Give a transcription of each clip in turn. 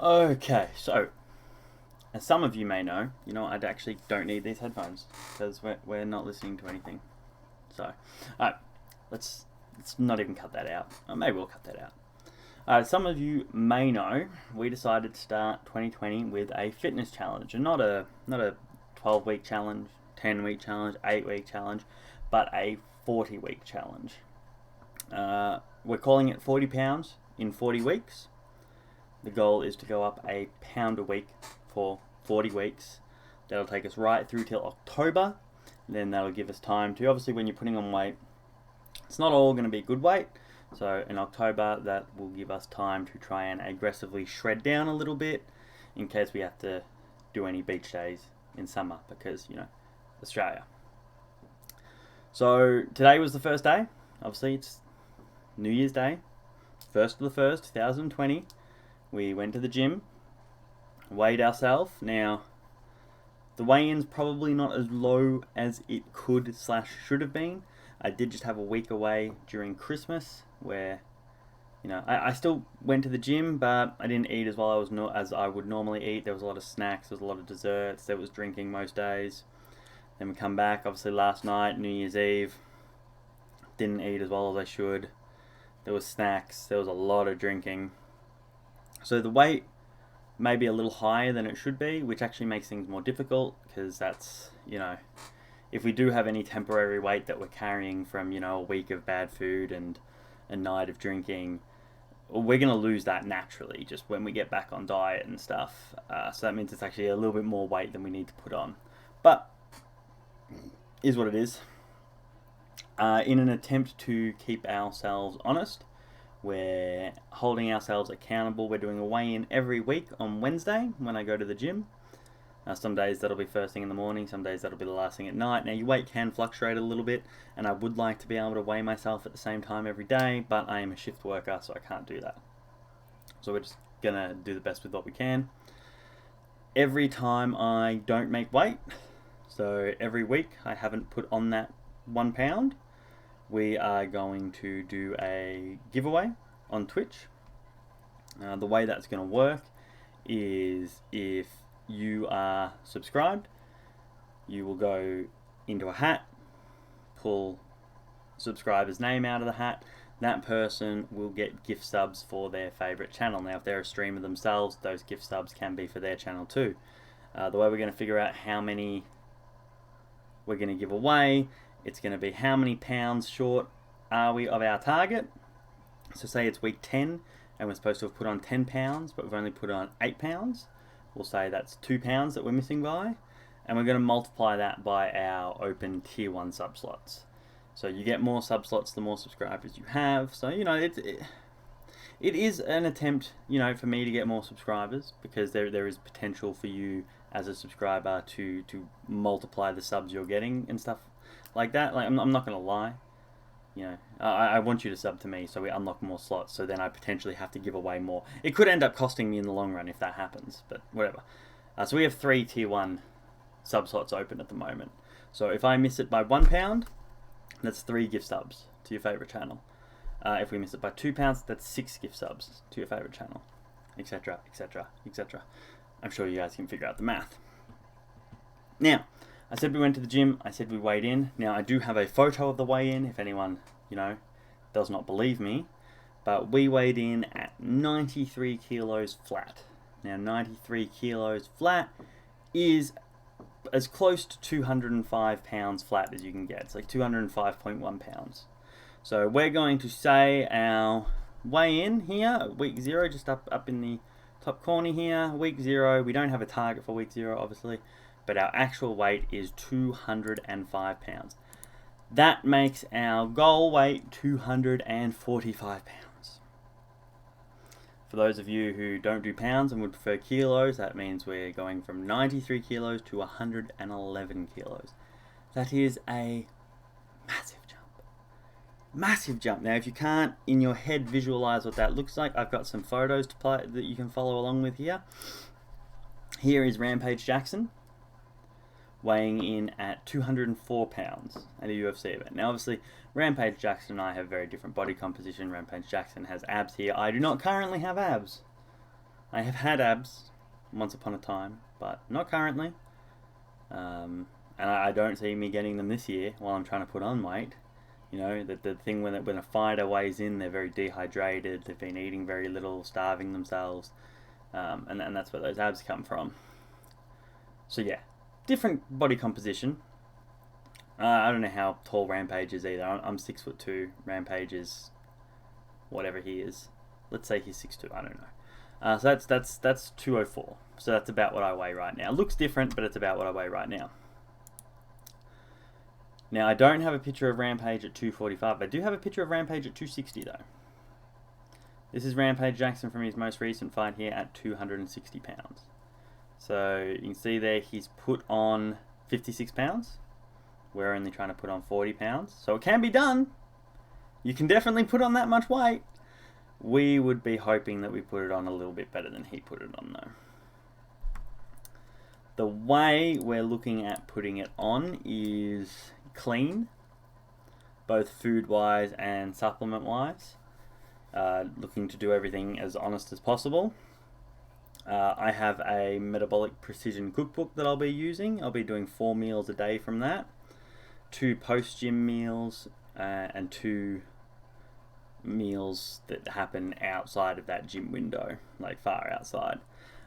Okay, so as some of you may know, I actually don't need these headphones because we're not listening to anything. So, alright, let's not even cut that out. Or maybe we'll cut that out. Some of you may know we decided to start 2020 with a fitness challenge, and not a 12-week challenge, 10-week challenge, 8-week challenge, but a 40-week challenge. We're calling it 40 pounds in 40 weeks. The goal is to go up a pound a week for 40 weeks. That'll take us right through till October. Then that'll give us time to, obviously when you're putting on weight, it's not all going to be good weight. So in October, that will give us time to try and aggressively shred down a little bit in case we have to do any beach days in summer because, Australia. So today was the first day. Obviously it's New Year's Day, 1st of the 1st, 2020. We went to the gym, weighed ourselves. Now, the weigh-in's probably not as low as it could/should have been. I did just have a week away during Christmas where, I still went to the gym, but I didn't eat as well as I would normally eat. There was a lot of snacks, there was a lot of desserts, there was drinking most days. Then we come back, obviously last night, New Year's Eve, didn't eat as well as I should. There was snacks, there was a lot of drinking. So the weight may be a little higher than it should be, which actually makes things more difficult because that's, if we do have any temporary weight that we're carrying from, a week of bad food and a night of drinking, we're going to lose that naturally just when we get back on diet and stuff. So that means it's actually a little bit more weight than we need to put on. But, is what it is. In an attempt to keep ourselves honest, we're holding ourselves accountable. We're doing a weigh-in every week on Wednesday when I go to the gym. Some days that'll be first thing in the morning, some days that'll be the last thing at night. Now your weight can fluctuate a little bit, and I would like to be able to weigh myself at the same time every day, but I am a shift worker, so I can't do that. So we're just gonna do the best with what we can. Every time I don't make weight, so every week I haven't put on that 1 pound, we are going to do a giveaway on Twitch. The way that's going to work is if you are subscribed, you will go into a hat, pull subscriber's name out of the hat. That person will get gift subs for their favourite channel. Now, if they're a streamer themselves, those gift subs can be for their channel too. The way we're going to figure out how many we're going to give away, it's going to be how many pounds short are we of our target. So say it's week 10 and we're supposed to have put on 10 pounds, but we've only put on 8 pounds. We'll say that's 2 pounds that we're missing by. And we're going to multiply that by our open tier 1 sub slots. So you get more sub slots the more subscribers you have. So, it is an attempt, for me to get more subscribers because there is potential for you as a subscriber to multiply the subs you're getting and stuff like that. Like, I'm not going to lie. I want you to sub to me so we unlock more slots, so then I potentially have to give away more. It could end up costing me in the long run if that happens, but whatever. So we have 3 tier 1 sub slots open at the moment. So if I miss it by 1 pound, that's 3 gift subs to your favourite channel. If we miss it by 2 pounds, that's 6 gift subs to your favourite channel, etc, etc, etc. I'm sure you guys can figure out the math. Now, I said we went to the gym, I said we weighed in. Now, I do have a photo of the weigh-in if anyone, does not believe me. But we weighed in at 93 kilos flat. Now, 93 kilos flat is as close to 205 pounds flat as you can get. It's like 205.1 pounds. So we're going to say our weigh-in here, week 0, just up in the top corner here. Week 0, we don't have a target for week 0, obviously. But our actual weight is 205 pounds. That makes our goal weight 245 pounds. For those of you who don't do pounds and would prefer kilos, that means we're going from 93 kilos to 111 kilos. That is a massive jump. Massive jump. Now, if you can't in your head visualize what that looks like, I've got some photos to play that you can follow along with here. Here is Rampage Jackson, weighing in at 204 pounds at a UFC event. Now, obviously, Rampage Jackson and I have very different body composition. Rampage Jackson has abs here. I do not currently have abs. I have had abs once upon a time, but not currently. And I don't see me getting them this year while I'm trying to put on weight. You know, the thing when a fighter weighs in, they're very dehydrated, they've been eating very little, starving themselves, and that's where those abs come from. So yeah, different body composition. I don't know how tall Rampage is either. I'm 6'2". Rampage is whatever he is. Let's say he's 6'2". I don't know. So that's 204. So that's about what I weigh right now. It looks different, but it's about what I weigh right now. Now, I don't have a picture of Rampage at 245. I do have a picture of Rampage at 260, though. This is Rampage Jackson from his most recent fight here at 260 pounds. So, you can see there he's put on 56 pounds. We're only trying to put on 40 pounds. So, it can be done. You can definitely put on that much weight. We would be hoping that we put it on a little bit better than he put it on, though. The way we're looking at putting it on is clean, both food-wise and supplement-wise. Looking to do everything as honest as possible. I have a metabolic precision cookbook that I'll be using. I'll be doing 4 meals a day from that. 2 post-gym meals and 2 meals that happen outside of that gym window, like far outside.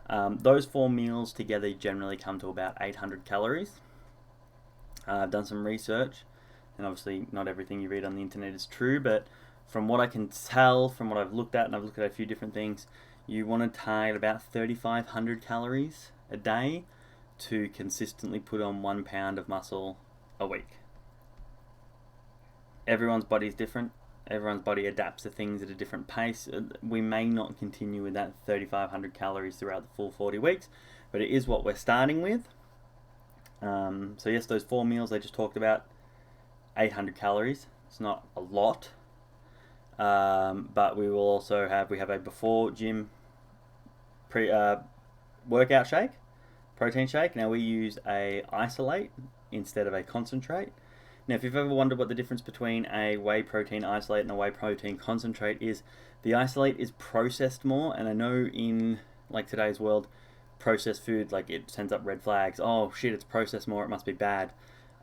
Those 4 meals together generally come to about 800 calories. I've done some research, and obviously not everything you read on the internet is true, but from what I can tell, from what I've looked at, and I've looked at a few different things, you want to target about 3,500 calories a day to consistently put on 1 pound of muscle a week. Everyone's body is different. Everyone's body adapts to things at a different pace. We may not continue with that 3,500 calories throughout the full 40 weeks, but it is what we're starting with. So yes, those 4 meals I just talked about, 800 calories. It's not a lot, but we will also have a before gym workout shake, protein shake. Now we use a isolate instead of a concentrate. Now, if you've ever wondered what the difference between a whey protein isolate and a whey protein concentrate is, the isolate is processed more, and I know in like today's world, processed food, like it sends up red flags. Oh shit, it's processed more, it must be bad.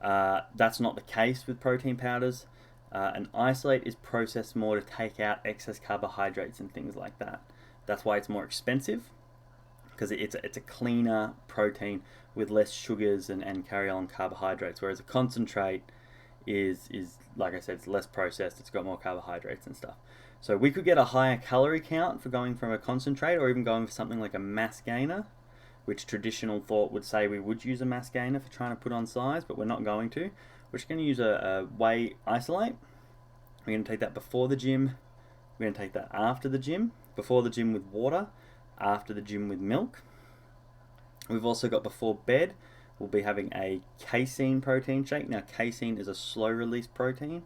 That's not the case with protein powders. An isolate is processed more to take out excess carbohydrates and things like that. That's why it's more expensive, because it's a cleaner protein with less sugars and carry-on carbohydrates, whereas a concentrate is like I said, it's less processed, it's got more carbohydrates and stuff. So we could get a higher calorie count for going from a concentrate, or even going for something like a mass gainer, which traditional thought would say we would use a mass gainer for trying to put on size, but we're not going to. We're just going to use a whey isolate. We're going to take that before the gym. We're going to take that after the gym. Before the gym with water, after the gym with milk. We've also got before bed, we'll be having a casein protein shake. Now, casein is a slow-release protein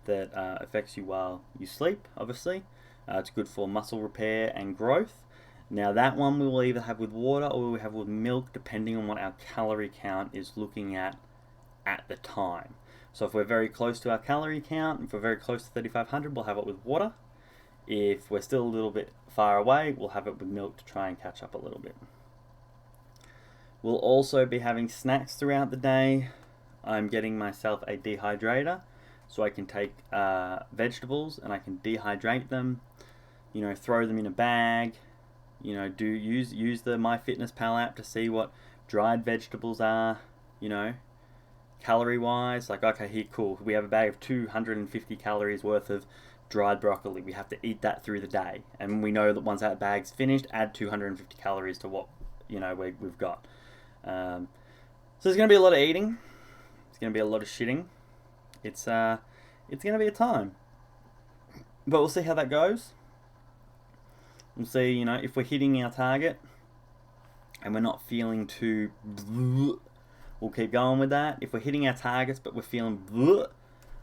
that affects you while you sleep, obviously. It's good for muscle repair and growth. Now, that one we will either have with water or we'll have with milk, depending on what our calorie count is looking at the time. So if we're very close to our calorie count, if we're very close to 3,500, we'll have it with water. If we're still a little bit far away, we'll have it with milk to try and catch up a little bit. We'll also be having snacks throughout the day. I'm getting myself a dehydrator, so I can take vegetables and I can dehydrate them, throw them in a bag, use the MyFitnessPal app to see what dried vegetables are, calorie wise. Like, okay, here, cool, we have a bag of 250 calories worth of dried broccoli. We have to eat that through the day, and we know that once that bag's finished, add 250 calories to what we've got. So there's going to be a lot of eating. It's going to be a lot of shitting. It's going to be a time, but we'll see how that goes. We'll see, if we're hitting our target and we're not feeling too we'll keep going with that. If we're hitting our targets but we're feeling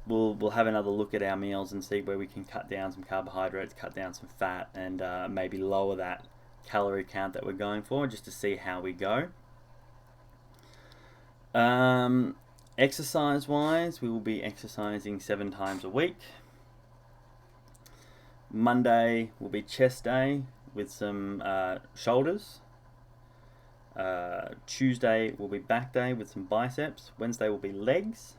we'll have another look at our meals and see where we can cut down some carbohydrates, cut down some fat, and maybe lower that calorie count that we're going for, just to see how we go. Exercise wise, we will be exercising 7 times a week. Monday will be chest day. with some shoulders. Tuesday will be back day with some biceps. Wednesday will be legs.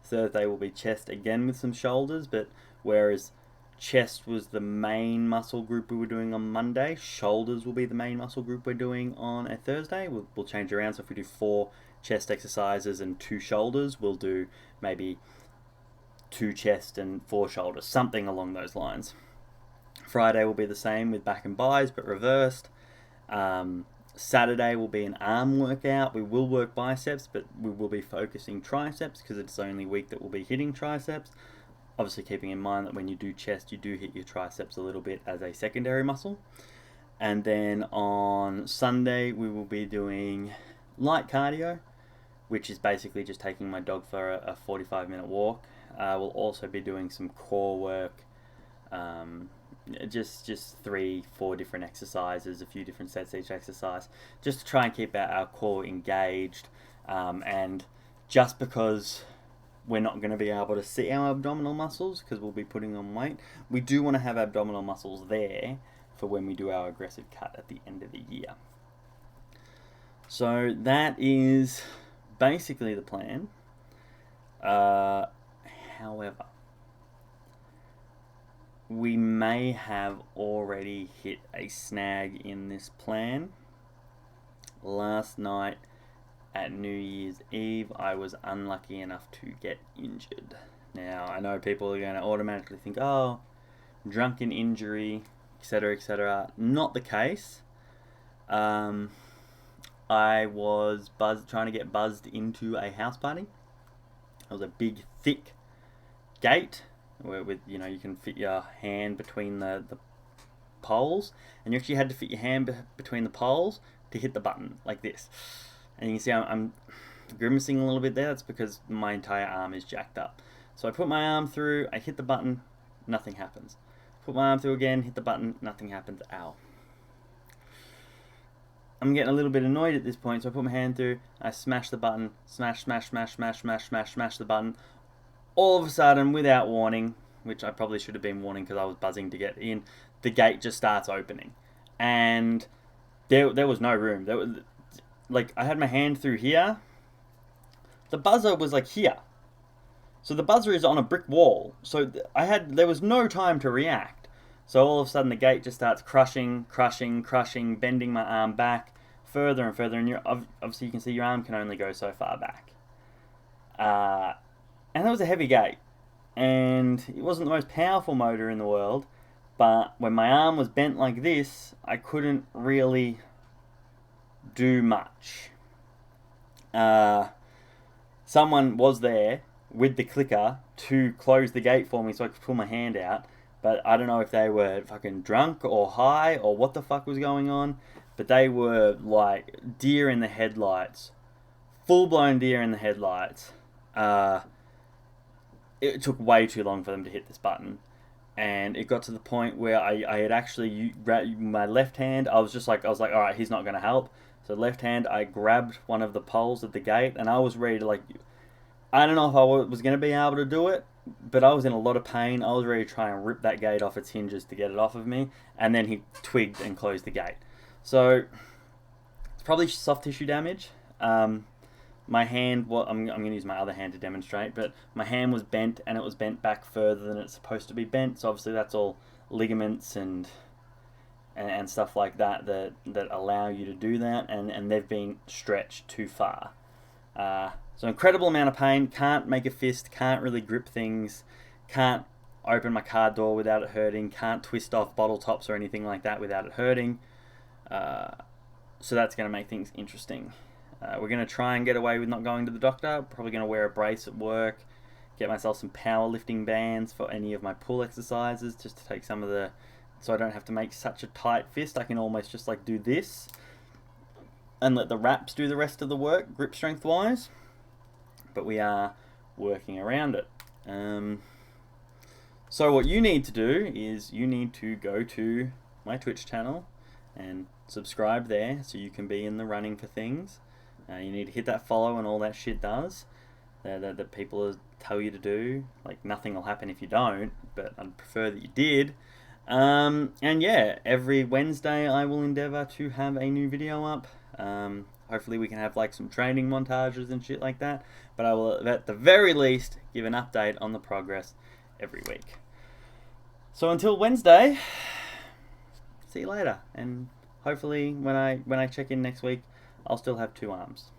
Thursday will be chest again with some shoulders, but whereas chest was the main muscle group we were doing on Monday, shoulders will be the main muscle group we're doing on a Thursday. We'll change around, so if we do 4 chest exercises and 2 shoulders, we'll do maybe 2 chest and 4 shoulders, something along those lines. Friday will be the same with back and bis, but reversed. Saturday will be an arm workout. We will work biceps, but we will be focusing triceps because it's the only week that we'll be hitting triceps. Obviously keeping in mind that when you do chest, you do hit your triceps a little bit as a secondary muscle. And then on Sunday, we will be doing light cardio, which is basically just taking my dog for a 45-minute walk. We'll also be doing some core work, just 3-4 different exercises, a few different sets each exercise, just to try and keep our core engaged. And just because we're not going to be able to see our abdominal muscles because we'll be putting on weight, we do want to have abdominal muscles there for when we do our aggressive cut at the end of the year. So that is basically the plan. However, we may have already hit a snag in this plan. Last night at New Year's Eve, I was unlucky enough to get injured. Now, I know people are going to automatically think, oh, drunken injury, etc., etc. Not the case. I was trying to get buzzed into a house party. It was a big, thick gate where you can fit your hand between the poles, and you actually had to fit your hand between the poles to hit the button like this. And you can see I'm grimacing a little bit there. That's because my entire arm is jacked up. So I put my arm through, I hit the button, nothing happens. Put my arm through again, hit the button, nothing happens. Ow. I'm getting a little bit annoyed at this point, so I put my hand through, I smash the button, smash the button. All of a sudden, without warning, which I probably should have been warning because I was buzzing to get in, the gate just starts opening. And there was no room. I had my hand through here. The buzzer was like here. So the buzzer is on a brick wall. So there was no time to react. So all of a sudden the gate just starts crushing, bending my arm back further and further. And obviously you can see your arm can only go so far back. And that was a heavy gate. And it wasn't the most powerful motor in the world. But when my arm was bent like this, I couldn't really do much. Someone was there with the clicker to close the gate for me so I could pull my hand out, but I don't know if they were fucking drunk or high or what the fuck was going on, but they were like deer in the headlights, full-blown deer in the headlights. It took way too long for them to hit this button. And it got to the point where I had actually, my left hand, I was like, all right, he's not going to help. So left hand, I grabbed one of the poles at the gate, and I was ready to I don't know if I was going to be able to do it, but I was in a lot of pain. I was ready to try and rip that gate off its hinges to get it off of me. And then he twigged and closed the gate. So it's probably soft tissue damage. My hand, I'm going to use my other hand to demonstrate, but my hand was bent, and it was bent back further than it's supposed to be bent. So obviously that's all ligaments and stuff like that allow you to do that, and they've been stretched too far. So incredible amount of pain, can't make a fist, can't really grip things, can't open my car door without it hurting, can't twist off bottle tops or anything like that without it hurting. So that's going to make things interesting. We're going to try and get away with not going to the doctor. Probably going to wear a brace at work, get myself some powerlifting bands for any of my pull exercises, just to take some of the, so I don't have to make such a tight fist. I can almost just do this and let the wraps do the rest of the work, grip strength wise. But we are working around it. So what you need to do is you need to go to my Twitch channel and subscribe there so you can be in the running for things. You need to hit that follow and all that shit does that people tell you to do. Nothing will happen if you don't, but I'd prefer that you did. And yeah, every Wednesday I will endeavour to have a new video up. Hopefully we can have like some training montages and shit like that. But I will, at the very least, give an update on the progress every week. So until Wednesday, see you later. And hopefully when I check in next week, I'll still have 2 arms.